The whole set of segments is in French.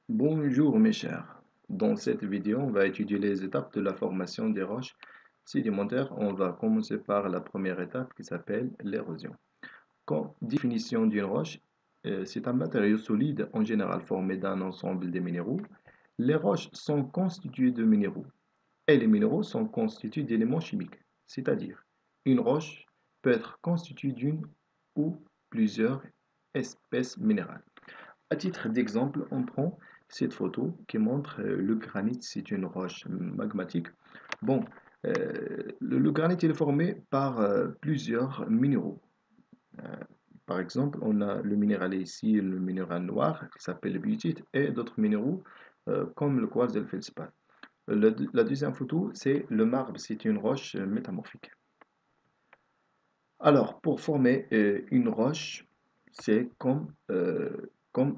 Bonjour mes chers. Dans cette vidéo, on va étudier les étapes de la formation des roches sédimentaires. On va commencer par la première étape qui s'appelle l'érosion. Comme définition d'une roche, c'est un matériau solide en général formé d'un ensemble de minéraux. Les roches sont constituées de minéraux et les minéraux sont constitués d'éléments chimiques, c'est-à-dire une roche peut être constituée d'une ou plusieurs espèces minérales. À titre d'exemple, on prend cette photo qui montre le granit, c'est une roche magmatique. Bon, le granit il est formé par plusieurs minéraux. Euh, Par exemple, on a le minéral ici, le minéral noir qui s'appelle le biotite et d'autres minéraux comme le quartz et le feldspar. La deuxième photo, c'est le marbre, c'est une roche métamorphique. Alors, pour former une roche, c'est comme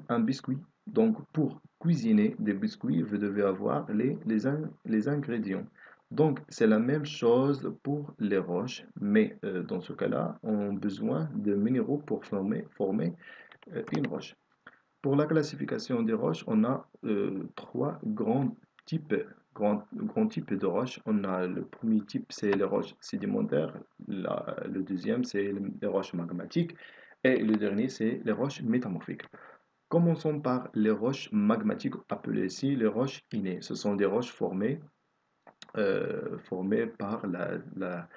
un biscuit. Donc, pour cuisiner des biscuits, vous devez avoir les ingrédients. Donc, c'est la même chose pour les roches, mais dans ce cas-là, on a besoin de minéraux pour former une roche. Pour la classification des roches, on a types, grands types de roches. On a le premier type, c'est les roches sédimentaires. Le deuxième, c'est les roches magmatiques. Et le dernier, c'est les roches métamorphiques. Commençons par les roches magmatiques, appelées ici les roches ignées. Ce sont des roches formées par la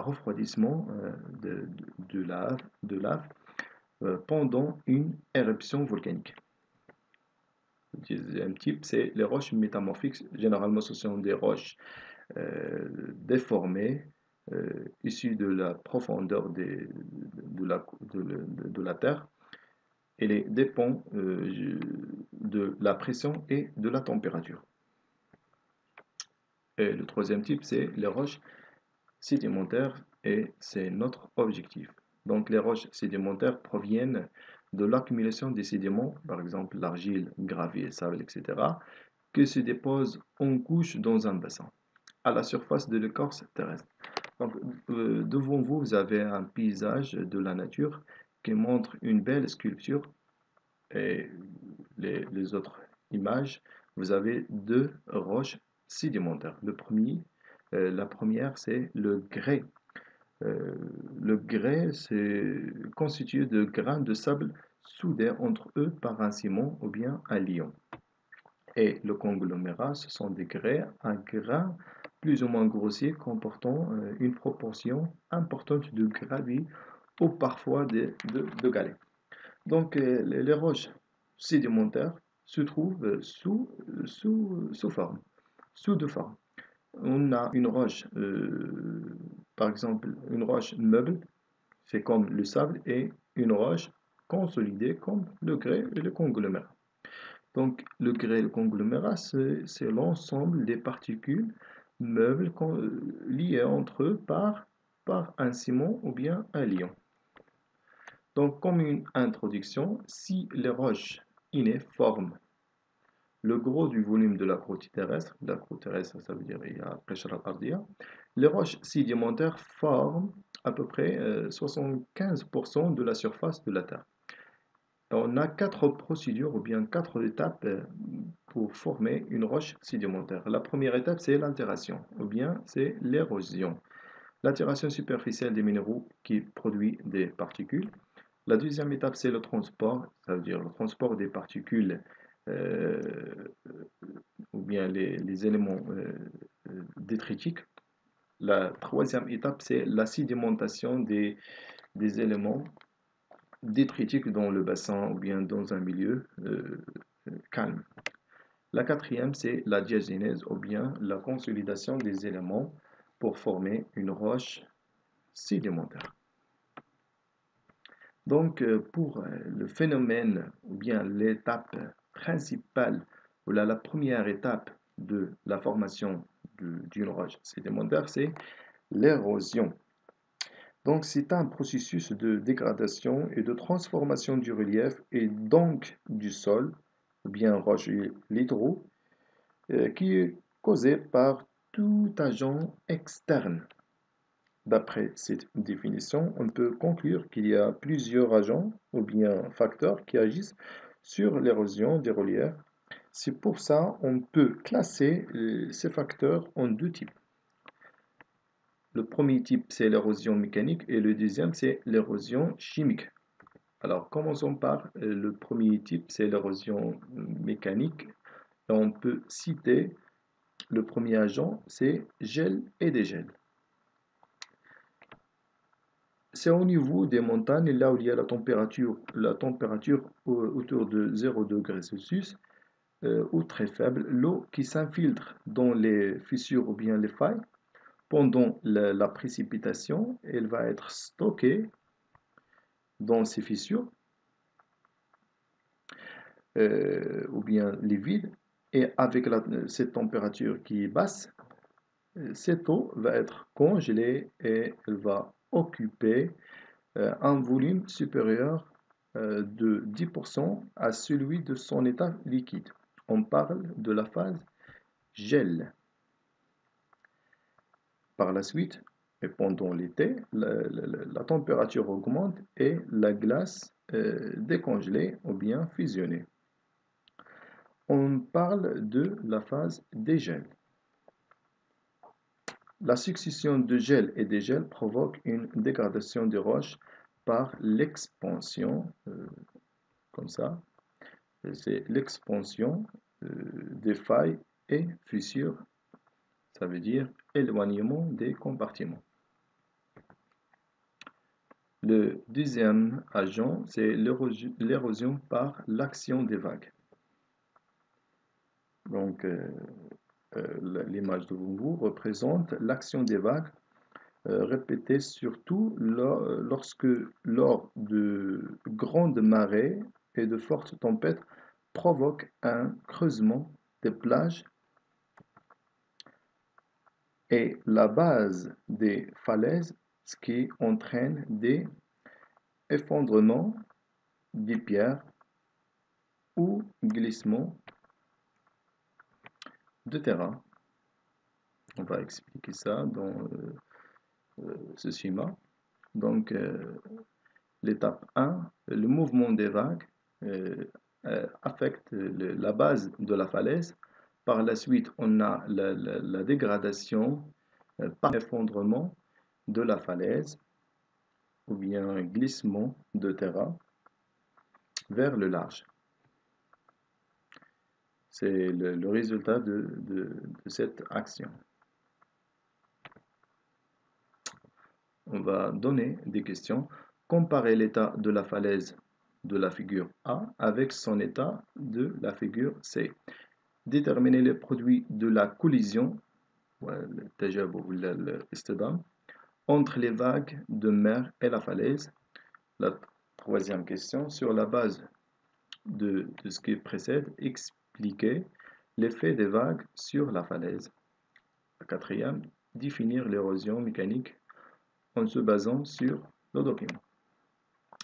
refroidissement de lave pendant une éruption volcanique. Le deuxième type, c'est les roches métamorphiques. Généralement, ce sont des roches déformées, issues de la profondeur de la Terre. Et les dépend de la pression et de la température. Et le troisième type, c'est les roches sédimentaires et c'est notre objectif. Donc les roches sédimentaires proviennent de l'accumulation des sédiments, par exemple l'argile, gravier, sable, etc., que se déposent en couche dans un bassin, à la surface de l'écorce terrestre. Donc devant vous, vous avez un paysage de la nature qui montre une belle sculpture et les autres images, vous avez deux roches sédimentaires. La première, c'est le grès. Euh, le grès, c'est constitué de grains de sable soudés entre eux par un ciment ou bien un liant. Et le conglomérat, ce sont des grès à grains plus ou moins grossiers comportant une proportion importante de gravier ou parfois de galets. Donc, les roches sédimentaires se trouvent sous deux formes. On a une roche, par exemple, une roche meuble, c'est comme le sable, et une roche consolidée comme le grès et le conglomérat. Donc, le grès et le conglomérat, c'est l'ensemble des particules meubles liées entre eux par un ciment ou bien un liant. Donc, comme une introduction, si les roches innées forment le gros du volume de la croûte terrestre, ça veut dire il y a qashra al-ardiyya, les roches sédimentaires forment à peu près 75% de la surface de la Terre. On a quatre procédures ou bien quatre étapes pour former une roche sédimentaire. La première étape, c'est l'altération ou bien c'est l'érosion. L'altération superficielle des minéraux qui produit des particules. La deuxième étape, c'est le transport, ça veut dire le transport des particules euh, ou bien les éléments détritiques. La troisième étape, c'est la sédimentation des éléments détritiques dans le bassin ou bien dans un milieu calme. La quatrième, c'est la diagénèse ou bien la consolidation des éléments pour former une roche sédimentaire. Donc, pour le phénomène ou bien l'étape principale, ou la première étape de la formation d'une roche sédimentaire, c'est l'érosion. Donc, c'est un processus de dégradation et de transformation du relief et donc du sol, ou bien roches littoraux, qui est causé par tout agent externe. D'après cette définition, on peut conclure qu'il y a plusieurs agents ou bien facteurs qui agissent sur l'érosion des reliefs. C'est pour ça on peut classer ces facteurs en deux types. Le premier type, c'est l'érosion mécanique et le deuxième, c'est l'érosion chimique. Alors, commençons par le premier type, c'est l'érosion mécanique. Et on peut citer le premier agent, c'est gel et dégel. C'est au niveau des montagnes, là où il y a la température autour de 0 degré Celsius, ou très faible, l'eau qui s'infiltre dans les fissures ou bien les failles. Pendant la précipitation, elle va être stockée dans ces fissures ou bien les vides. Et avec cette température qui est basse, cette eau va être congelée et elle va occuper un volume supérieur de 10% à celui de son état liquide. On parle de la phase gel. Par la suite, et pendant l'été, la température augmente et la glace décongelée ou bien fusionnée. On parle de la phase dégel. La succession de gel et dégel provoque une dégradation des roches par l'expansion, comme ça, c'est l'expansion des failles et fissures, ça veut dire éloignement des compartiments. Le deuxième agent, c'est l'érosion par l'action des vagues. Donc, l'image devant vous représente l'action des vagues répétée surtout lors de grandes marées et de fortes tempêtes provoquent un creusement des plages et la base des falaises, ce qui entraîne des effondrements des pierres ou glissements de terrain. On va expliquer ça dans ce schéma. Donc, l'étape 1, le mouvement des vagues affecte la base de la falaise. Par la suite, on a la dégradation par effondrement de la falaise ou bien un glissement de terrain vers le large. C'est le résultat de cette action. On va donner des questions. Comparer l'état de la falaise de la figure A avec son état de la figure C. Déterminer les produits de la collision entre les vagues de mer et la falaise. La troisième question, sur la base de ce qui précède, expliquer l'effet des vagues sur la falaise. La quatrième, définir l'érosion mécanique en se basant sur le document.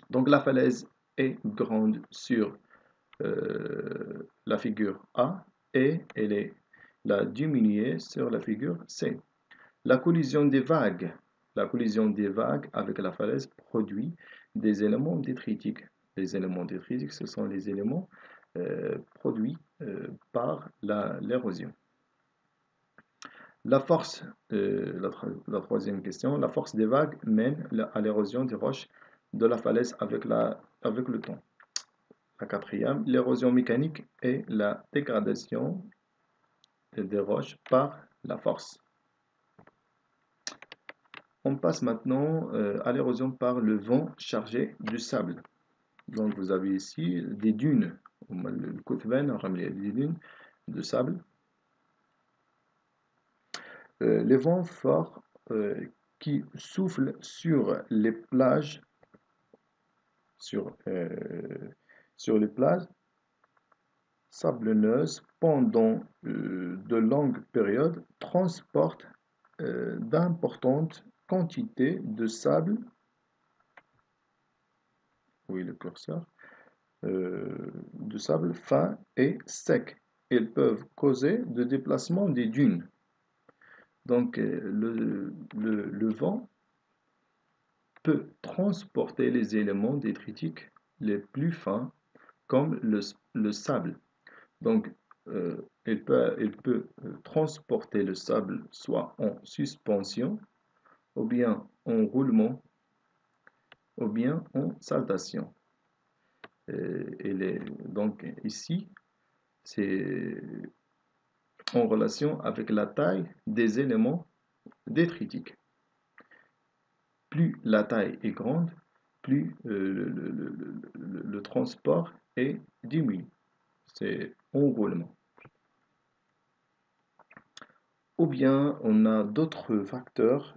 Donc la falaise est grande sur la figure A et elle est la diminuée sur la figure C. La collision des vagues avec la falaise produit des éléments détritiques. Les éléments détritiques, ce sont les éléments produits par l'érosion. La force, la troisième question, la force des vagues mène à l'érosion des roches de la falaise avec le temps. La quatrième, l'érosion mécanique est la dégradation des roches par la force. On passe maintenant à l'érosion par le vent chargé du sable. Donc vous avez ici des dunes, des dunes de sable. Les vents forts qui soufflent sur les plages, sur les plages sablonneuses pendant de longues périodes transportent d'importantes quantités de sable, oui le curseur, de sable fin et sec. Ils peuvent causer de déplacement des dunes. Donc le vent peut transporter les éléments détritiques les plus fins comme le sable. Donc, il peut transporter le sable soit en suspension, ou bien en roulement, ou bien en saltation. Donc ici, c'est en relation avec la taille des éléments détritiques. Plus la taille est grande, plus le transport est diminué. C'est en roulement. Ou bien on a d'autres facteurs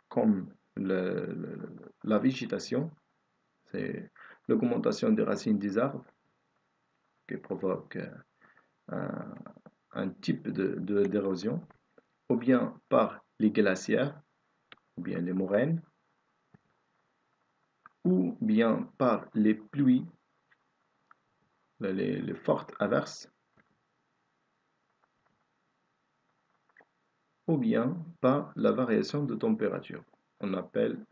comme la végétation, c'est l'augmentation des racines des arbres qui provoque un, un type d'érosion, ou bien par les glaciaires, ou bien les moraines, ou bien par les pluies, les fortes averses, ou bien par la variation de température. On appelle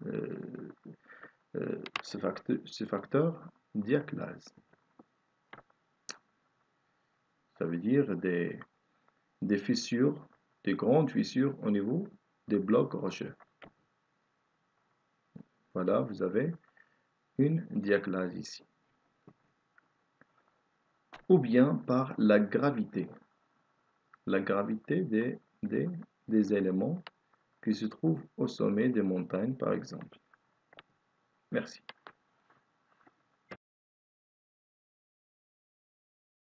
ce facteur diaclase. Ça veut dire des fissures, des grandes fissures au niveau des blocs rocheux. Voilà, vous avez une diaclase ici. Ou bien par la gravité des éléments qui se trouvent au sommet des montagnes, par exemple. Merci.